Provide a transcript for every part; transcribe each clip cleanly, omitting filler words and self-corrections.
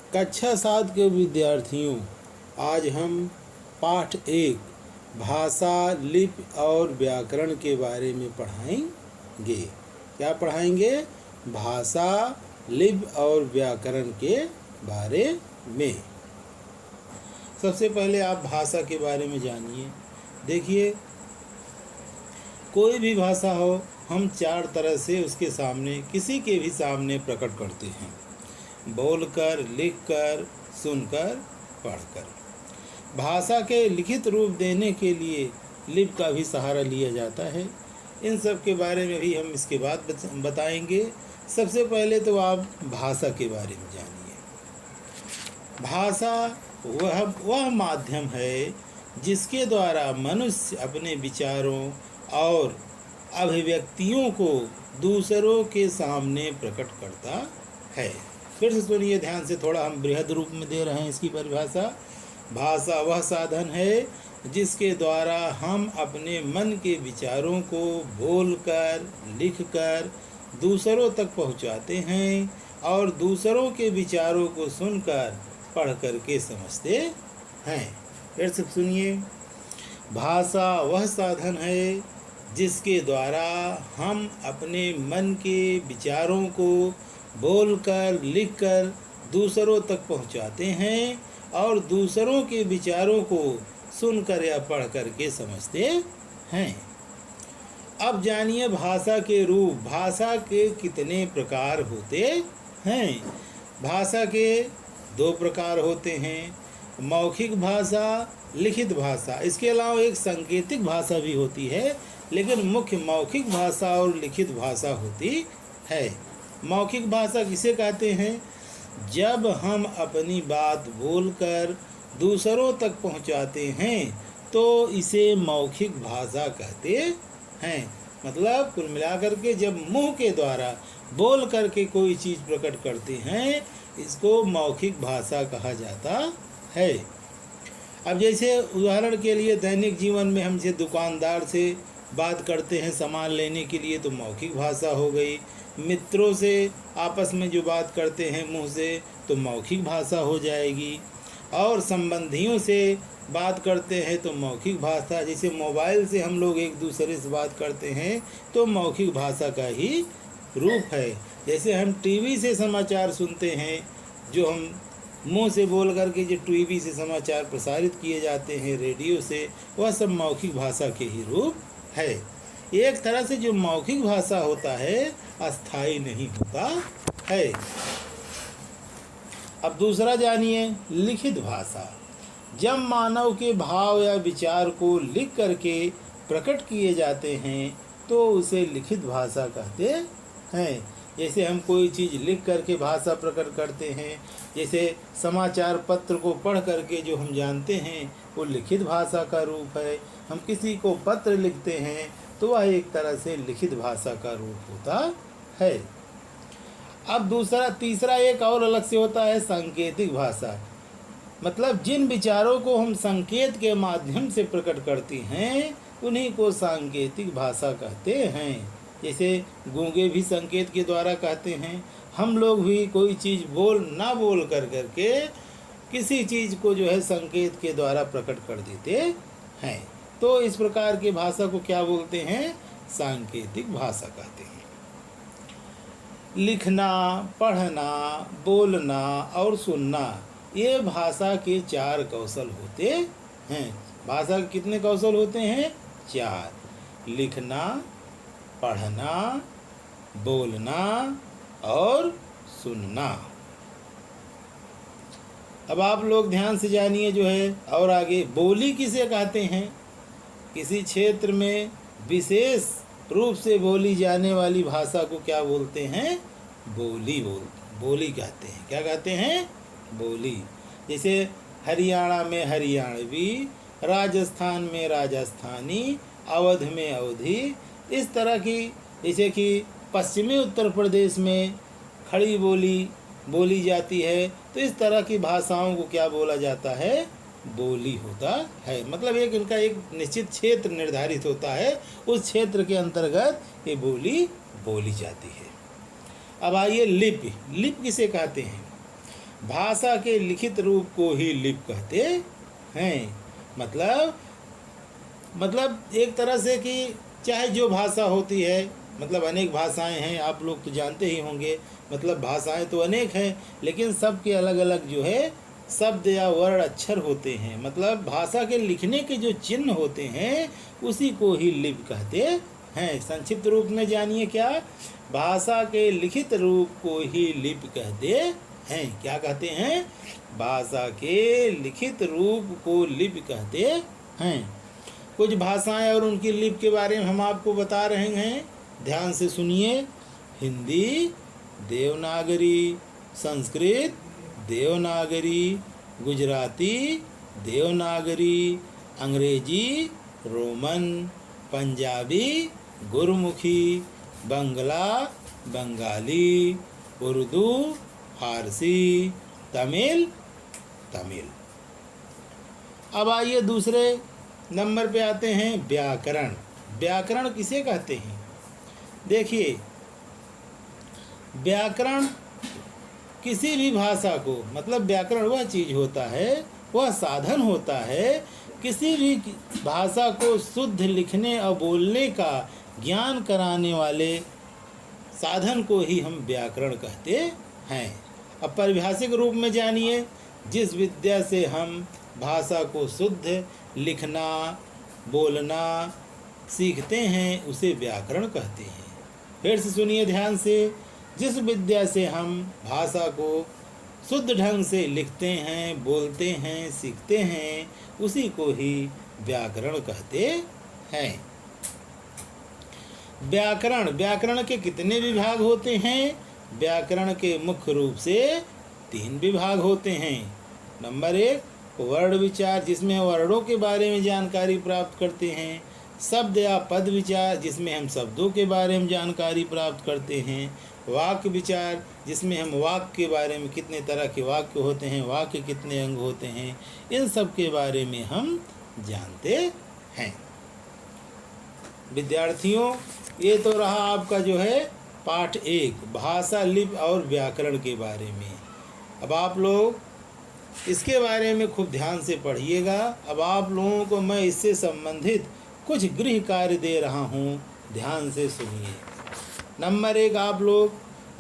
कक्षा 7 के विद्यार्थियों, आज हम पाठ 1 भाषा, लिपि और व्याकरण के बारे में पढ़ाएंगे। क्या पढ़ाएंगे? भाषा, लिपि और व्याकरण के बारे में। सबसे पहले आप भाषा के बारे में जानिए। देखिए, कोई भी भाषा हो, हम 4 तरह से उसके सामने, किसी के भी सामने प्रकट करते हैं: बोलकर, लिखकर, सुनकर, पढ़कर। भाषा के लिखित रूप देने के लिए लिपि का भी सहारा लिया जाता है। इन सब के बारे में भी हम इसके बाद बताएंगे। सबसे पहले तो आप भाषा के बारे में जानिए। भाषा वह माध्यम है जिसके द्वारा मनुष्य अपने विचारों और अभिव्यक्तियों को दूसरों के सामने प्रकट करता है। फिर से सुनिए ध्यान से, थोड़ा हम बृहद रूप में दे रहे हैं इसकी परिभाषा। भाषा वह साधन है जिसके द्वारा हम अपने मन के विचारों को बोलकर, लिखकर दूसरों तक पहुंचाते हैं और दूसरों के विचारों को सुनकर, पढ़ कर के समझते हैं। फिर से सुनिए, भाषा वह साधन है जिसके द्वारा हम अपने मन के विचारों को बोलकर, लिखकर दूसरों तक पहुंचाते हैं और दूसरों के विचारों को सुनकर या पढ़ कर के समझते हैं। अब जानिए भाषा के रूप। भाषा के कितने प्रकार होते हैं? भाषा के 2 प्रकार होते हैं: मौखिक भाषा, लिखित भाषा। इसके अलावा एक सांकेतिक भाषा भी होती है, लेकिन मुख्य मौखिक भाषा और लिखित भाषा होती है। मौखिक भाषा किसे कहते हैं? जब हम अपनी बात बोलकर दूसरों तक पहुंचाते हैं तो इसे मौखिक भाषा कहते हैं। मतलब कुल मिलाकर के जब मुंह के द्वारा बोल करके कोई चीज़ प्रकट करते हैं, इसको मौखिक भाषा कहा जाता है। अब जैसे उदाहरण के लिए दैनिक जीवन में हम जैसे दुकानदार से बात करते हैं सामान लेने के लिए, तो मौखिक भाषा हो गई। मित्रों से आपस में जो बात करते हैं मुंह से, तो मौखिक भाषा हो जाएगी। और संबंधियों से बात करते हैं तो मौखिक भाषा। जैसे मोबाइल से हम लोग एक दूसरे से बात करते हैं तो मौखिक भाषा का ही रूप है। जैसे हम टीवी से समाचार सुनते हैं, जो हम मुंह से बोल करके जो टीवी से समाचार प्रसारित किए जाते हैं रेडियो से, वह सब मौखिक भाषा के ही रूप है। एक तरह से जो मौखिक भाषा होता है अस्थाई नहीं होता है। अब दूसरा जानिए, लिखित भाषा। जब मानव के भाव या विचार को लिख करके प्रकट किए जाते हैं तो उसे लिखित भाषा कहते हैं। जैसे हम कोई चीज़ लिख करके भाषा प्रकट करते हैं, जैसे समाचार पत्र को पढ़ करके जो हम जानते हैं वो लिखित भाषा का रूप है। हम किसी को पत्र लिखते हैं तो वह एक तरह से लिखित भाषा का रूप होता है। अब तीसरा एक और अलग से होता है सांकेतिक भाषा। मतलब जिन विचारों को हम संकेत के माध्यम से प्रकट करती हैं उन्हीं को सांकेतिक भाषा कहते हैं। जैसे गूंगे भी संकेत के द्वारा कहते हैं। हम लोग भी कोई चीज़ ना बोल करके किसी चीज़ को जो है संकेत के द्वारा प्रकट कर देते हैं। तो इस प्रकार की भाषा को क्या बोलते हैं? सांकेतिक भाषा कहते हैं। लिखना, पढ़ना, बोलना और सुनना, ये भाषा के 4 कौशल होते हैं। भाषा के कितने कौशल होते हैं? 4: लिखना, पढ़ना, बोलना और सुनना। अब आप लोग ध्यान से जानिए जो है और आगे, बोली किसे कहते हैं? किसी क्षेत्र में विशेष रूप से बोली जाने वाली भाषा को क्या बोलते हैं? बोली कहते हैं। क्या कहते हैं? बोली। जैसे हरियाणा में हरियाणवी, राजस्थान में राजस्थानी, अवध में अवधी, इस तरह की। जैसे कि पश्चिमी उत्तर प्रदेश में खड़ी बोली बोली जाती है, तो इस तरह की भाषाओं को क्या बोला जाता है? बोली होता है। मतलब इनका एक निश्चित क्षेत्र निर्धारित होता है, उस क्षेत्र के अंतर्गत ये बोली बोली जाती है। अब आइए लिपि। लिपि किसे कहते हैं? भाषा के लिखित रूप को ही लिपि कहते हैं। मतलब एक तरह से कि चाहे जो भाषा होती है, मतलब अनेक भाषाएं हैं, आप लोग तो जानते ही होंगे, मतलब भाषाएं तो अनेक हैं, लेकिन सबके अलग अलग जो है शब्द या वर्ण अक्षर होते हैं। मतलब भाषा के लिखने के जो चिन्ह होते हैं उसी को ही लिपि कहते हैं। संक्षिप्त रूप में जानिए क्या, भाषा के लिखित रूप को ही लिपि कहते हैं। क्या कहते हैं? भाषा के लिखित रूप को लिपि कहते हैं। कुछ भाषाएं और उनकी लिपि के बारे में हम आपको बता रहे हैं, ध्यान से सुनिए। हिंदी देवनागरी, संस्कृत देवनागरी, गुजराती देवनागरी, अंग्रेजी रोमन, पंजाबी गुरमुखी, बंगला बंगाली, उर्दू फारसी, तमिल तमिल। अब आइए दूसरे नंबर पे आते हैं व्याकरण। व्याकरण किसे कहते हैं? देखिए, व्याकरण किसी भी भाषा को, मतलब व्याकरण वह चीज़ होता है, वह साधन होता है, किसी भी भाषा को शुद्ध लिखने और बोलने का ज्ञान कराने वाले साधन को ही हम व्याकरण कहते हैं। अब परिभाषिक रूप में जानिए, जिस विद्या से हम भाषा को शुद्ध लिखना बोलना सीखते हैं उसे व्याकरण कहते हैं। फिर से सुनिए ध्यान से, जिस विद्या से हम भाषा को शुद्ध ढंग से लिखते हैं बोलते हैं सीखते हैं उसी को ही व्याकरण कहते हैं। व्याकरण के कितने विभाग होते हैं? व्याकरण के मुख्य रूप से 3 विभाग होते हैं। नंबर 1 वर्ण विचार, जिसमें वर्णों के बारे में जानकारी प्राप्त करते हैं। शब्द या पद विचार, जिसमें हम शब्दों के बारे में जानकारी प्राप्त करते हैं। वाक्य विचार, जिसमें हम वाक्य के बारे में, कितने तरह के वाक्य होते हैं, वाक्य कितने अंग होते हैं, इन सब के बारे में हम जानते हैं। विद्यार्थियों, ये तो रहा आपका जो है पाठ 1 भाषा लिपि और व्याकरण के बारे में। अब आप लोग इसके बारे में खूब ध्यान से पढ़िएगा। अब आप लोगों को मैं इससे संबंधित कुछ गृह कार्य दे रहा हूँ, ध्यान से सुनिए। नंबर 1, आप लोग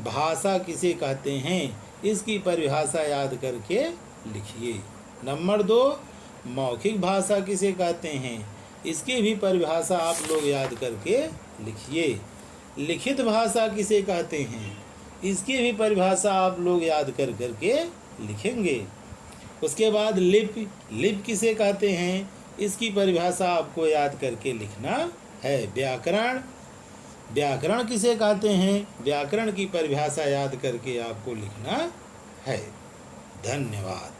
भाषा किसे कहते हैं इसकी परिभाषा याद करके लिखिए। नंबर 2, मौखिक भाषा किसे कहते हैं इसकी भी परिभाषा आप लोग याद करके लिखिए। लिखित भाषा किसे कहते हैं इसकी भी परिभाषा आप लोग याद कर करके लिखेंगे। उसके बाद लिपि किसे कहते हैं इसकी परिभाषा आपको याद करके लिखना है। व्याकरण किसे कहते हैं व्याकरण की परिभाषा याद करके आपको लिखना है। धन्यवाद।